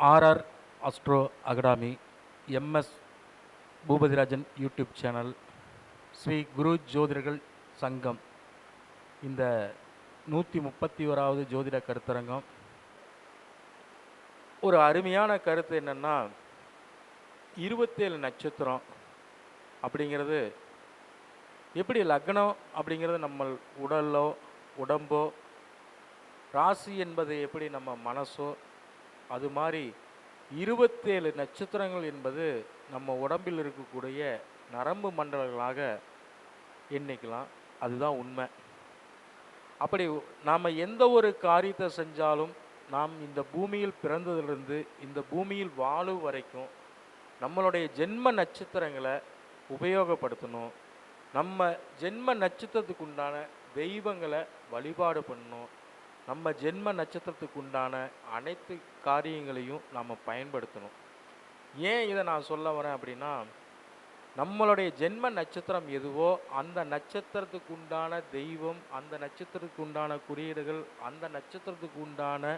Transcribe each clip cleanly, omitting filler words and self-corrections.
RR astro academy, MS Boopathirajan YouTube channel, Sri குரு ஜோதிடர்கள் சங்கம், இந்த 131வது ஜோதிட கருத்தரங்கம். ஒரு அருமையான கருத்து என்னென்னா, 27 நட்சத்திரம் அப்படிங்கிறது எப்படி லக்னம் அப்படிங்கிறது நம்ம உடம்போ, ராசி என்பது எப்படி நம்ம மனசோ, அது மாதிரி 27 நட்சத்திரங்கள் என்பது நம்ம உடம்பில் இருக்கக்கூடிய நரம்பு மண்டலங்களாக எண்ணிக்கலாம். அதுதான் உண்மை. அப்படி நாம் எந்த ஒரு காரியத்தை செஞ்சாலும், நாம் இந்த பூமியில் பிறந்ததிலிருந்து இந்த பூமியில் வாழும் வரைக்கும் நம்மளுடைய ஜென்ம நட்சத்திரங்களை உபயோகப்படுத்தணும். நம்ம ஜென்ம நட்சத்திரத்துக்கு உண்டான தெய்வங்களை வழிபாடு பண்ணணும். நம்ம ஜென்ம நட்சத்திரத்துக்கு உண்டான அனைத்து காரியங்களையும் நாம் பயன்படுத்தணும். ஏன் இதை நான் சொல்ல வரேன் அப்படின்னா, நம்மளுடைய ஜென்ம நட்சத்திரம் எதுவோ அந்த நட்சத்திரத்துக்கு உண்டான தெய்வம், அந்த நட்சத்திரத்துக்கு உண்டான குறியீடுகள், அந்த நட்சத்திரத்துக்கு உண்டான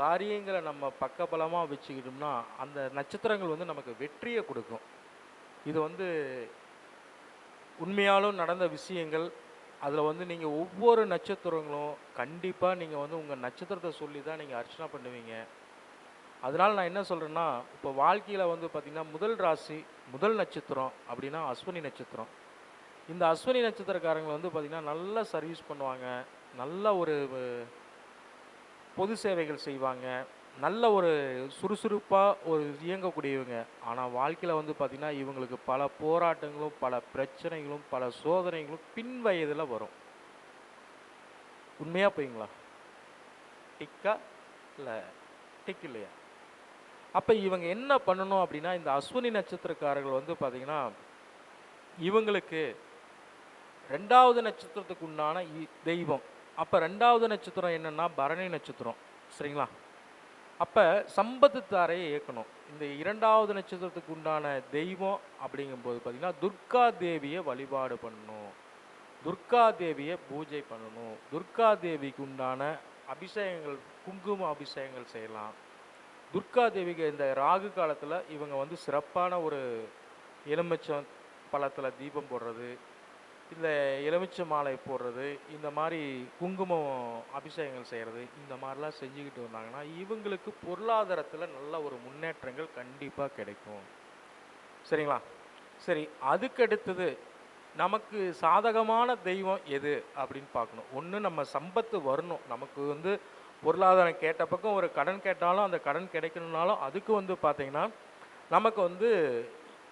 காரியங்களை நம்ம பக்கபலமாக வச்சுக்கிட்டோம்னா அந்த நட்சத்திரங்கள் நமக்கு வெற்றியை கொடுக்கும். இது உண்மையாலும் நடந்த விஷயங்கள். அதில் நீங்கள் ஒவ்வொரு நட்சத்திரங்களும் கண்டிப்பாக நீங்கள் உங்கள் நட்சத்திரத்தை சொல்லி தான் நீங்கள் அர்ச்சனை பண்ணுவீங்க. அதனால் நான் என்ன சொல்கிறேன்னா, இப்போ வாழ்க்கையில் பார்த்திங்கன்னா முதல் ராசி, முதல் நட்சத்திரம் அப்படின்னா அஸ்வினி நட்சத்திரம். இந்த அஸ்வினி நட்சத்திரக்காரங்களை பார்த்திங்கன்னா நல்லா சர்வீஸ் பண்ணுவாங்க, நல்ல ஒரு பொது சேவைகள் செய்வாங்க, நல்ல ஒரு சுறுசுறுப்பாக ஒரு இயங்கக்கூடியவங்க. ஆனால் வாழ்க்கையில் பார்த்திங்கன்னா இவங்களுக்கு பல போராட்டங்களும், பல பிரச்சனைகளும், பல சோதனைகளும் பின் வயதில் வரும். உண்மையாக போய்ங்களா? டிக்கா இல்லை டிக் இல்லையா? அப்போ இவங்க என்ன பண்ணணும் அப்படின்னா, இந்த அஸ்வினி நட்சத்திரக்காரர்கள் பார்த்திங்கன்னா இவங்களுக்கு 2வது நட்சத்திரத்துக்கு உண்டான தெய்வம். அப்போ 2வது நட்சத்திரம் என்னென்னா பரணி நட்சத்திரம், சரிங்களா? அப்போ சம்பத்து தாரையை இயக்கணும். இந்த 2வது நட்சத்திரத்துக்கு உண்டான தெய்வம் அப்படிங்கும்போது பார்த்திங்கன்னா துர்கா தேவியை வழிபாடு பண்ணணும், துர்கா தேவியை பூஜை பண்ணணும். துர்கா தேவிக்கு உண்டான அபிஷேகங்கள், குங்கும அபிஷேகங்கள் செய்யலாம். துர்கா தேவிக்கு இந்த ராகு காலத்தில் இவங்க சிறப்பான ஒரு எலுமிச்சம் பழத்தில் தீபம் போடுறது, இல்லை எலுமிச்சை மாலை போடுறது, இந்த மாதிரி குங்குமம் அபிஷேகங்கள் செய்கிறது, இந்த மாதிரிலாம் செஞ்சுக்கிட்டு வந்தாங்கன்னா இவங்களுக்கு பொருளாதாரத்தில் நல்ல ஒரு முன்னேற்றங்கள் கண்டிப்பாக கிடைக்கும். சரிங்களா? சரி, அதுக்கடுத்தது நமக்கு சாதகமான தெய்வம் எது அப்படின்னு பார்க்கணும். ஒன்று, நம்ம சம்பத்து வரணும். நமக்கு பொருளாதாரம் கேட்ட பக்கம் ஒரு கடன் கேட்டாலும் அந்த கடன் கிடைக்கணுன்னாலும் அதுக்கு பார்த்திங்கன்னா நமக்கு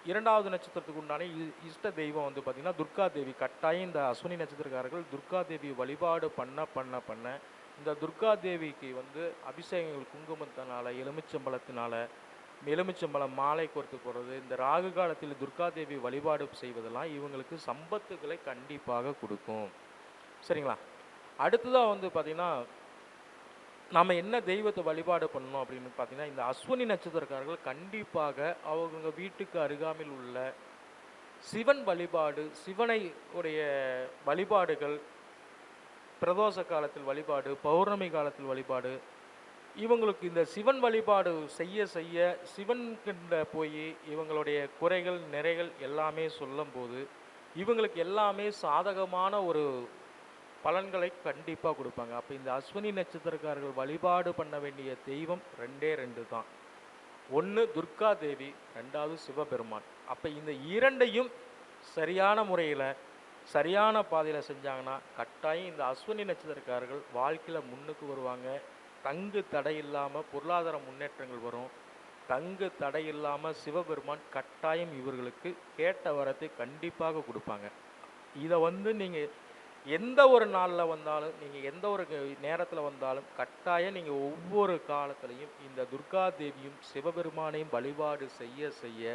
2வது நட்சத்திரத்துக்கு உண்டான இஷ்ட தெய்வம் பார்த்திங்கன்னா துர்கா தேவி. கட்டாயம் இந்த அஸ்வினி நட்சத்திரக்காரர்கள் துர்கா தேவி வழிபாடு பண்ண இந்த துர்கா தேவிக்கு அபிஷேகங்கள் குங்குமத்தினால, எலுமிச்சம்பழத்தினால, எலுமிச்சம்பழம் மாலை கோர்த்து போடுறது, இந்த ராகு காலத்தில் துர்கா தேவி வழிபாடு செய்வதெல்லாம் இவங்களுக்கு சம்பத்துக்களை கண்டிப்பாக கொடுக்கும். சரிங்களா? அடுத்ததாக பார்த்திங்கன்னா நம்ம என்ன தெய்வத்தை வழிபாடு பண்ணணும் அப்படின்னு பார்த்தீங்கன்னா, இந்த அஸ்வினி நட்சத்திரக்காரர்கள் கண்டிப்பாக அவங்க வீட்டுக்கு அருகாமையில் உள்ள சிவன் வழிபாடு, சிவனை உடைய வழிபாடுகள், பிரதோஷ காலத்தில் வழிபாடு, பௌர்ணமி காலத்தில் வழிபாடு, இவங்களுக்கு இந்த சிவன் வழிபாடு செய்ய செய்ய சிவன்கிட்ட போய் இவங்களுடைய குறைகள் நிறைகள் எல்லாமே சொல்லும்போது இவங்களுக்கு எல்லாமே சாதகமான ஒரு பலன்களை கண்டிப்பாக கொடுப்பாங்க. அப்போ இந்த அஸ்வினி நட்சத்திரக்காரர்கள் வழிபாடு பண்ண வேண்டிய தெய்வம் 2 தான். ஒன்று துர்கா தேவி, 2வது சிவபெருமான். அப்போ இந்த இரண்டையும் சரியான முறையில் சரியான பாதையில் செஞ்சாங்கன்னா கட்டாயம் இந்த அஸ்வினி நட்சத்திரக்காரர்கள் வாழ்க்கையில் முன்னுக்கு வருவாங்க. தங்கு தடை இல்லாமல் பொருளாதார முன்னேற்றங்கள் வரும். தங்கு தடை இல்லாமல் சிவபெருமான் கட்டாயம் இவர்களுக்கு கேட்ட வரத்தை கண்டிப்பாக கொடுப்பாங்க. இதை நீங்கள் எந்த ஒரு நாளில் வந்தாலும், நீங்கள் எந்த ஒரு நேரத்தில் வந்தாலும் கட்டாயம் நீங்கள் ஒவ்வொரு காலத்துலையும் இந்த துர்கா தேவியும் சிவபெருமானையும் வழிபாடு செய்ய செய்ய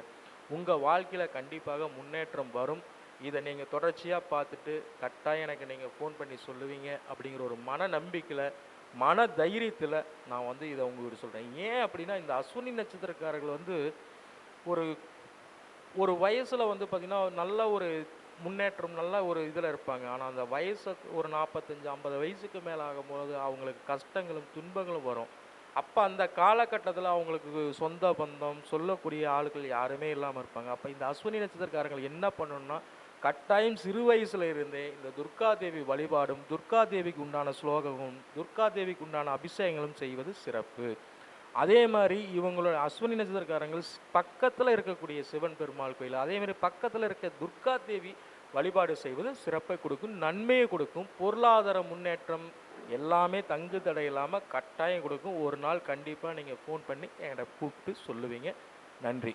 உங்கள் வாழ்க்கையில் கண்டிப்பாக முன்னேற்றம் வரும். இதை நீங்கள் தொடர்ச்சியாக பார்த்துட்டு கட்டாயம் எனக்கு நீங்கள் ஃபோன் பண்ணி சொல்லுவீங்க அப்படிங்கிற ஒரு மன நம்பிக்கையில், மன தைரியத்தில் நான் இதை உங்களுக்கு சொல்கிறேன். ஏன் அப்படின்னா, இந்த அஸ்வினி நட்சத்திரக்காரர்கள் ஒரு ஒரு வயசில் பார்த்திங்கன்னா நல்ல ஒரு முன்னேற்றம், நல்ல ஒரு இதில் இருப்பாங்க. ஆனால் அந்த வயசு ஒரு 45-50 வயசுக்கு மேலே ஆகும்போது அவங்களுக்கு கஷ்டங்களும் துன்பங்களும் வரும். அப்ப அந்த காலகட்டத்தில அவங்களுக்கு சொந்த பந்தம், சொல்லக்கூடிய ஆளுகள் யாருமே இல்லாம இருப்பாங்க. அப்ப இந்த அஸ்வினி நட்சத்திரக்காரங்கள் என்ன பண்ணணும்னா, கட்டாயம் சிறு வயசுல இருந்தே இந்த துர்கா தேவி வழிபாடும், துர்கா தேவிக்கு உண்டான ஸ்லோகமும், துர்கா தேவிக்கு உண்டான அபிஷேகங்களும் செய்வது சிறப்பு. அதே மாரி இவங்களோட அஸ்வினி நட்சத்திரக்காரங்கள் பக்கத்துல இருக்கக்கூடிய சிவன் பெருமாள் கோயில், அதே மாரி பக்கத்துல இருக்க துர்கா தேவி வழிபாடு செய்வது சிறப்பை கொடுக்கும், நன்மையை கொடுக்கும், பொருளாதார முன்னேற்றம் எல்லாமே தங்கு தடை இல்லாம கட்டாயம் கொடுக்கும். ஒரு நாள் கண்டிப்பா நீங்க ஃபோன் பண்ணி என்கிட்ட கூப்பிட்டு சொல்லுவீங்க. நன்றி.